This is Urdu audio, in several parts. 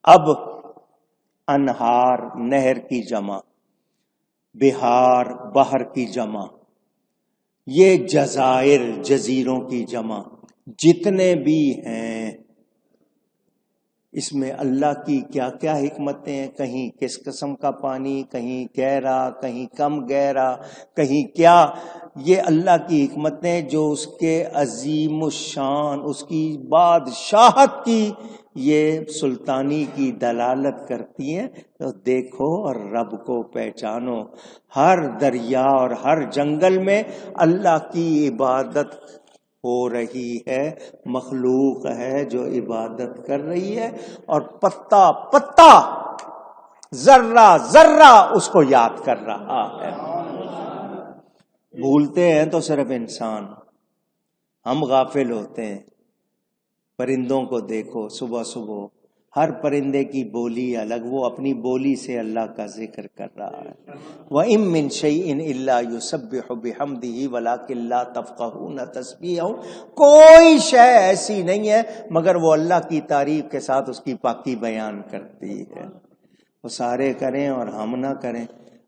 اب انہار نہر کی جمع، بہار بحر کی جمع، یہ جزائر جزیروں کی جمع، جتنے بھی ہیں اس میں اللہ کی کیا کیا حکمتیں ہیں. کہیں کس قسم کا پانی، کہیں گہرا، کہیں کم گہرا، کہیں کیا. یہ اللہ کی حکمتیں جو اس کے عظیم الشان، اس کی بادشاہت کی، یہ سلطانی کی دلالت کرتی ہیں. تو دیکھو اور رب کو پہچانو. ہر دریا اور ہر جنگل میں اللہ کی عبادت ہو رہی ہے، مخلوق ہے جو عبادت کر رہی ہے، اور پتا پتا ذرہ ذرہ اس کو یاد کر رہا ہے. بھولتے ہیں تو صرف انسان، ہم غافل ہوتے ہیں. پرندوں کو دیکھو، صبح صبح ہر پرندے کی بولی الگ، وہ اپنی بولی سے اللہ کا ذکر کر رہا ہے. وَإِن مِّن شَيْءٍ إِلَّا يُسَبِّحُ بِحَمْدِهِ وَلَٰكِن لَّا تَفْقَهُونَ تَسْبِيحَهُ. کوئی شے ایسی نہیں ہے مگر وہ اللہ کی تعریف کے ساتھ اس کی پاکی بیان کرتی ہے. وہ سارے کریں اور ہم نہ کریں،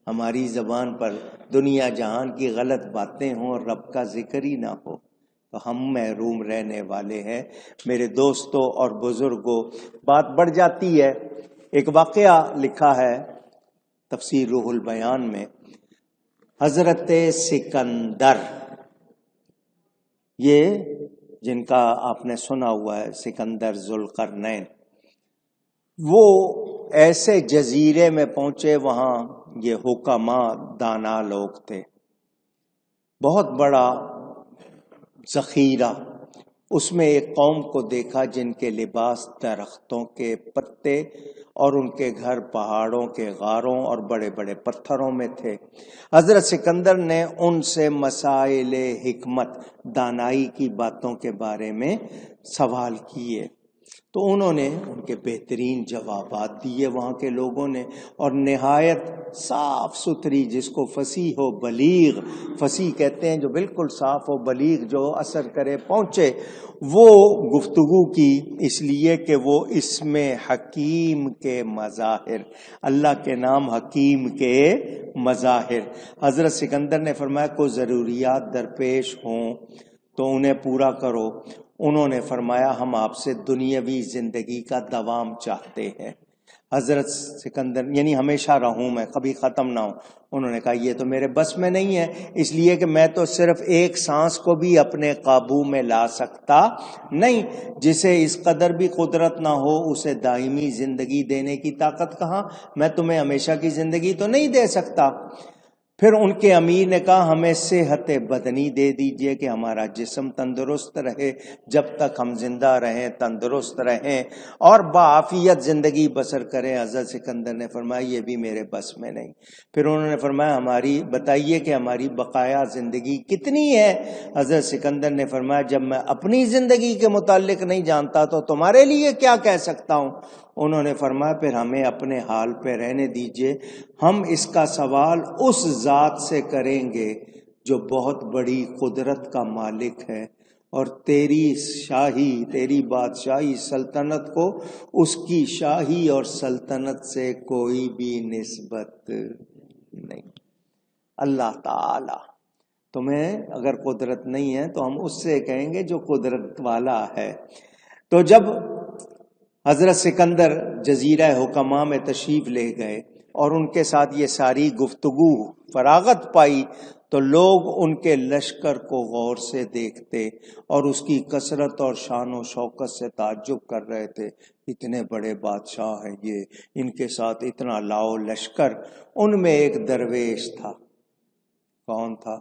ہماری زبان پر دنیا جہان کی غلط باتیں ہوں اور رب کا ذکر ہی نہ ہو تو ہم محروم رہنے والے ہیں. میرے دوستوں اور بزرگوں، بات بڑھ جاتی ہے. ایک واقعہ لکھا ہے تفسیر روح البیان میں. حضرت سکندر، یہ جن کا آپ نے سنا ہوا ہے سکندر ذوالقرنین، وہ ایسے جزیرے میں پہنچے، وہاں یہ حکماء دانا لوگ تھے، بہت بڑا ذخیرہ. اس میں ایک قوم کو دیکھا جن کے لباس درختوں کے پتے اور ان کے گھر پہاڑوں کے غاروں اور بڑے بڑے پتھروں میں تھے. حضرت سکندر نے ان سے مسائل حکمت، دانائی کی باتوں کے بارے میں سوال کیے تو انہوں نے ان کے بہترین جوابات دیے وہاں کے لوگوں نے، اور نہایت صاف ستھری، جس کو فصیح و بلیغ، فصیح کہتے ہیں جو بالکل صاف و بلیغ، جو اثر کرے پہنچے، وہ گفتگو کی. اس لیے کہ وہ اسم حکیم کے مظاہر، اللہ کے نام حکیم کے مظاہر. حضرت سکندر نے فرمایا کوئی ضروریات درپیش ہوں تو انہیں پورا کرو. انہوں نے فرمایا ہم آپ سے دنیاوی زندگی کا دوام چاہتے ہیں. حضرت سکندر یعنی ہمیشہ رہوں میں، کبھی ختم نہ ہو. انہوں نے کہا یہ تو میرے بس میں نہیں ہے، اس لیے کہ میں تو صرف ایک سانس کو بھی اپنے قابو میں لا سکتا نہیں. جسے اس قدر بھی قدرت نہ ہو اسے دائمی زندگی دینے کی طاقت کہاں؟ میں تمہیں ہمیشہ کی زندگی تو نہیں دے سکتا. پھر ان کے امیر نے کہا ہمیں صحت بدنی دے دیجئے کہ ہمارا جسم تندرست رہے، جب تک ہم زندہ رہیں تندرست رہیں اور بعافیت زندگی بسر کریں. حضرت سکندر نے فرمایا یہ بھی میرے بس میں نہیں. پھر انہوں نے فرمایا ہماری بتائیے کہ ہماری بقایا زندگی کتنی ہے. حضرت سکندر نے فرمایا جب میں اپنی زندگی کے متعلق نہیں جانتا تو تمہارے لیے کیا کہہ سکتا ہوں. انہوں نے فرمایا پھر ہمیں اپنے حال پہ رہنے دیجئے، ہم اس کا سوال اس ذات سے کریں گے جو بہت بڑی قدرت کا مالک ہے، اور تیری شاہی، تیری بادشاہی سلطنت کو اس کی شاہی اور سلطنت سے کوئی بھی نسبت نہیں. اللہ تعالی تمہیں اگر قدرت نہیں ہے تو ہم اس سے کہیں گے جو قدرت والا ہے. تو جب حضرت سکندر جزیرہ حکماء میں تشریف لے گئے اور ان کے ساتھ یہ ساری گفتگو فراغت پائی تو لوگ ان کے لشکر کو غور سے دیکھتے اور اس کی کثرت اور شان و شوکت سے تعجب کر رہے تھے. اتنے بڑے بادشاہ ہیں یہ، ان کے ساتھ اتنا لاؤ لشکر. ان میں ایک درویش تھا. کون تھا؟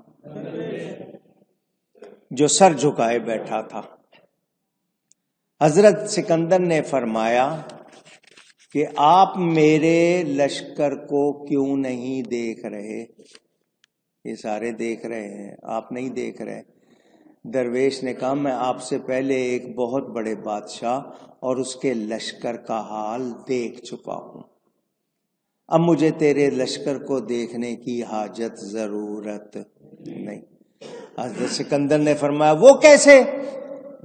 جو سر جھکائے بیٹھا تھا. حضرت سکندر نے فرمایا کہ آپ میرے لشکر کو کیوں نہیں دیکھ رہے؟ یہ سارے دیکھ رہے ہیں، آپ نہیں دیکھ رہے. درویش نے کہا میں آپ سے پہلے ایک بہت بڑے بادشاہ اور اس کے لشکر کا حال دیکھ چکا ہوں، اب مجھے تیرے لشکر کو دیکھنے کی حاجت ضرورت نہیں. حضرت سکندر نے فرمایا وہ کیسے؟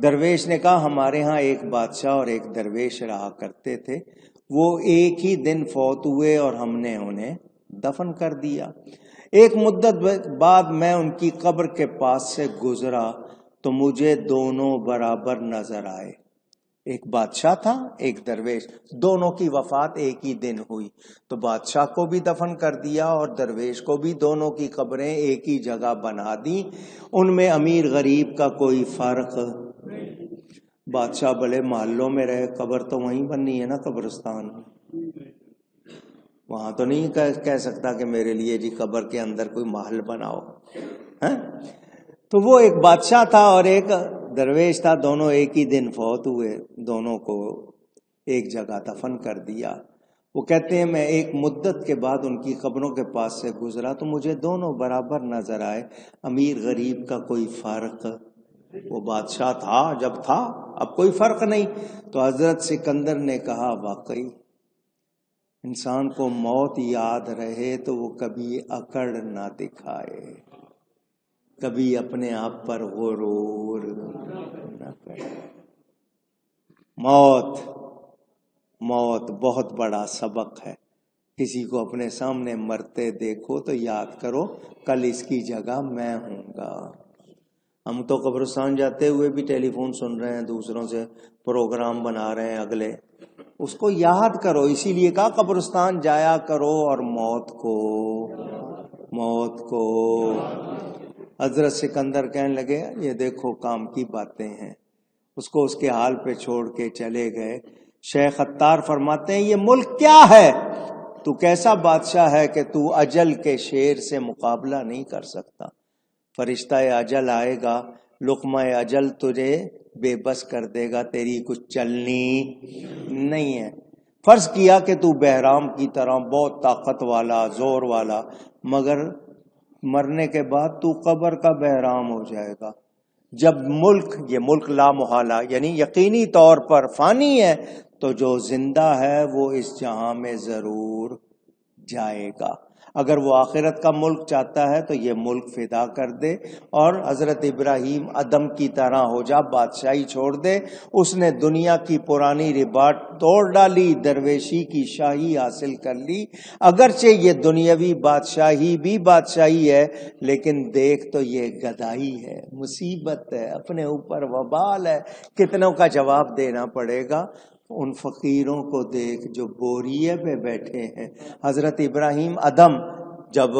درویش نے کہا ہمارے ہاں ایک بادشاہ اور ایک درویش رہا کرتے تھے، وہ ایک ہی دن فوت ہوئے اور ہم نے انہیں دفن کر دیا۔ ایک مدت بعد میں ان کی قبر کے پاس سے گزرا تو مجھے دونوں برابر نظر آئے۔ ایک بادشاہ تھا، ایک درویش، دونوں کی وفات ایک ہی دن ہوئی، تو بادشاہ کو بھی دفن کر دیا اور درویش کو بھی، دونوں کی قبریں ایک ہی جگہ بنا دی، ان میں امیر غریب کا کوئی فرق۔ بادشاہ بھلے محلوں میں رہے، قبر تو وہیں بننی ہے نا، قبرستان، وہاں تو نہیں کہہ سکتا کہ میرے لیے جی قبر کے اندر کوئی محل بناؤ، ہیں؟ تو وہ ایک بادشاہ تھا اور ایک درویش تھا، دونوں ایک ہی دن فوت ہوئے، دونوں کو ایک جگہ دفن کر دیا۔ وہ کہتے ہیں میں ایک مدت کے بعد ان کی قبروں کے پاس سے گزرا تو مجھے دونوں برابر نظر آئے، امیر غریب کا کوئی فرق۔ وہ بادشاہ تھا جب تھا، اب کوئی فرق نہیں۔ تو حضرت سکندر نے کہا واقعی انسان کو موت یاد رہے تو وہ کبھی اکڑ نہ دکھائے، کبھی اپنے آپ پر غرور نہ کرے۔ موت بہت بڑا سبق ہے۔ کسی کو اپنے سامنے مرتے دیکھو تو یاد کرو کل اس کی جگہ میں ہوں گا۔ ہم تو قبرستان جاتے ہوئے بھی ٹیلی فون سن رہے ہیں، دوسروں سے پروگرام بنا رہے ہیں اگلے، اس کو یاد کرو، اسی لیے کہا قبرستان جایا کرو اور موت کو۔ حضرت سکندر کہنے لگے یہ دیکھو کام کی باتیں ہیں، اس کو اس کے حال پہ چھوڑ کے چلے گئے۔ شیخ عطار فرماتے ہیں یہ ملک کیا ہے، تو کیسا بادشاہ ہے کہ تو اجل کے شیر سے مقابلہ نہیں کر سکتا۔ فرشتہ اجل آئے گا، لقمہ اجل تجھے بے بس کر دے گا، تیری کچھ چلنی نہیں ہے۔ فرض کیا کہ تو بہرام کی طرح بہت طاقت والا، زور والا، مگر مرنے کے بعد تو قبر کا بہرام ہو جائے گا۔ جب یہ ملک لا محالہ یعنی یقینی طور پر فانی ہے، تو جو زندہ ہے وہ اس جہاں میں ضرور جائے گا۔ اگر وہ آخرت کا ملک چاہتا ہے تو یہ ملک فدا کر دے اور حضرت ابراہیم ادم کی طرح ہو جا، بادشاہی چھوڑ دے۔ اس نے دنیا کی پرانی رباط توڑ ڈالی، درویشی کی شاہی حاصل کر لی۔ اگرچہ یہ دنیاوی بادشاہی بھی بادشاہی ہے، لیکن دیکھ تو یہ گدائی ہے، مصیبت ہے، اپنے اوپر وبال ہے، کتنوں کا جواب دینا پڑے گا۔ ان فقیروں کو دیکھ جو بوریے پہ بیٹھے ہیں۔ حضرت ابراہیم ادم جب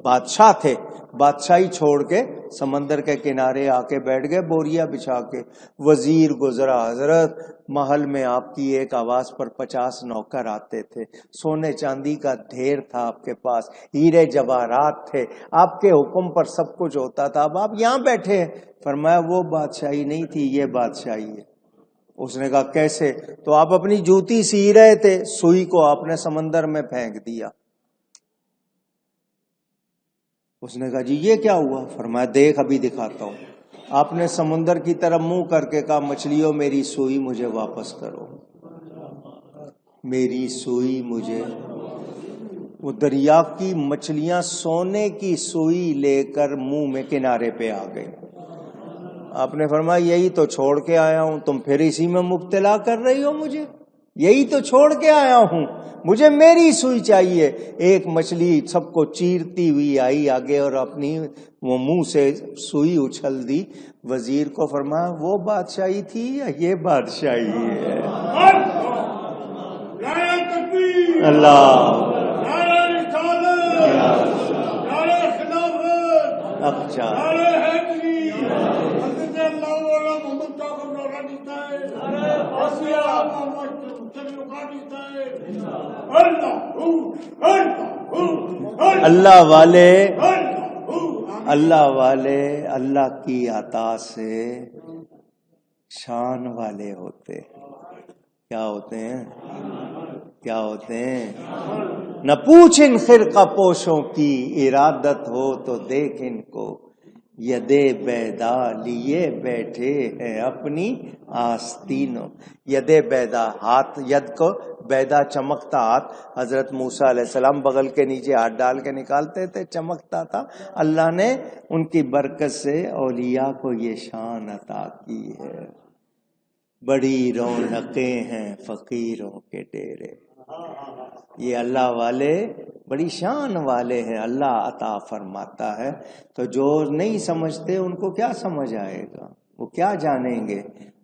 بادشاہ تھے، بادشاہی چھوڑ کے سمندر کے کنارے آ کے بیٹھ گئے بوریا بچھا کے۔ وزیر گزرا، حضرت محل میں آپ کی ایک آواز پر 50 نوکر آتے تھے، سونے چاندی کا ڈھیر تھا آپ کے پاس، ہیرے جواہرات تھے، آپ کے حکم پر سب کچھ ہوتا تھا، اب آپ یہاں بیٹھے ہیں۔ فرمایا وہ بادشاہی نہیں تھی، یہ بادشاہی ہے۔ اس نے کہا کیسے؟ تو آپ اپنی جوتی سی رہے تھے، سوئی کو آپ نے سمندر میں پھینک دیا۔ اس نے کہا جی یہ کیا ہوا؟ فرمایا دیکھ ابھی دکھاتا ہوں۔ آپ نے سمندر کی طرف منہ کر کے کہا مچھلیوں میری سوئی مجھے واپس کرو، میری سوئی مجھے۔ وہ دریا کی مچھلیاں سونے کی سوئی لے کر منہ میں کنارے پہ آ گئی۔ آپ نے فرمایا یہی تو چھوڑ کے آیا ہوں، تم پھر اسی میں مبتلا کر رہی ہو مجھے، یہی تو چھوڑ کے آیا ہوں، مجھے میری سوئی چاہیے۔ ایک مچھلی سب کو چیرتی ہوئی آئی آگے اور اپنی وہ منہ سے سوئی اچھل دی۔ وزیر کو فرمایا وہ بادشاہی تھی یا یہ بادشاہی ہے؟ اللہ اچھا اللہ والے اللہ کی عطا سے شان والے ہوتے۔ کیا ہوتے ہیں؟ کیا ہوتے ہیں؟ نہ پوچھ ان خرقہ پوشوں کی، ارادت ہو تو دیکھ ان کو، یدے بیدا لیے بیٹھے ہیں اپنی آستینوں۔ یدے بیدا، ہاتھ، ید کو بیدا چمکتا ہاتھ، حضرت موسیٰ علیہ السلام بغل کے نیچے ہاتھ ڈال کے نکالتے تھے، چمکتا تھا۔ اللہ نے ان کی برکت سے اولیاء کو یہ شان عطا کی ہے۔ بڑی رونقیں ہیں فقیروں کے ڈیرے. یہ اللہ والے بڑی شان والے ہیں، اللہ عطا فرماتا ہے. تو جو نہیں سمجھتے ان کو کیا سمجھ آئے گا، وہ کیا جانیں گے،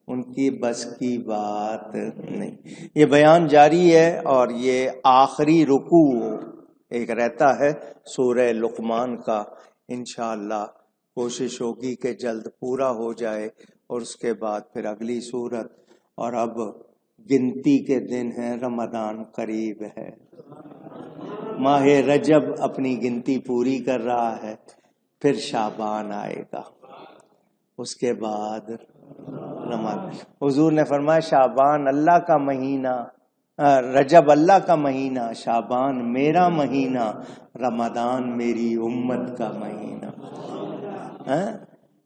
ان کی بس کی بات نہیں. یہ بیان جاری ہے اور یہ آخری رکوع ایک رہتا ہے سورہ لقمان کا. انشاءاللہ کوشش ہوگی کہ جلد پورا ہو جائے اور اس کے بعد پھر اگلی سورت. اور اب گنتی کے دن ہیں، رمضان قریب ہے، ماہ رجب اپنی گنتی پوری کر رہا ہے، پھر شعبان آئے گا، اس کے بعد رمضان. حضور نے فرمایا شعبان اللہ کا مہینہ، رجب اللہ کا مہینہ، شعبان میرا مہینہ، رمضان میری امت کا مہینہ.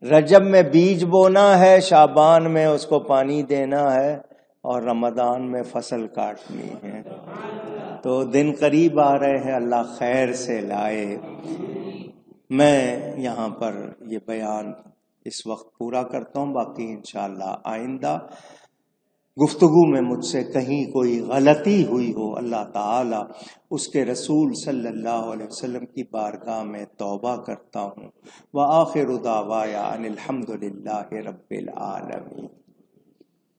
رجب میں بیج بونا ہے، شعبان میں اس کو پانی دینا ہے، اور رمضان میں فصل کاٹنی ہے. تو دن قریب آ رہے ہیں، اللہ خیر سے لائے. میں یہاں پر یہ بیان اس وقت پورا کرتا ہوں، باقی انشاءاللہ آئندہ گفتگو میں مجھ سے کہیں کوئی غلطی ہوئی ہو، اللہ تعالی اس کے رسول صلی اللہ علیہ وسلم کی بارگاہ میں توبہ کرتا ہوں. وآخر دعوایا ان الحمد للہ رب العالمین.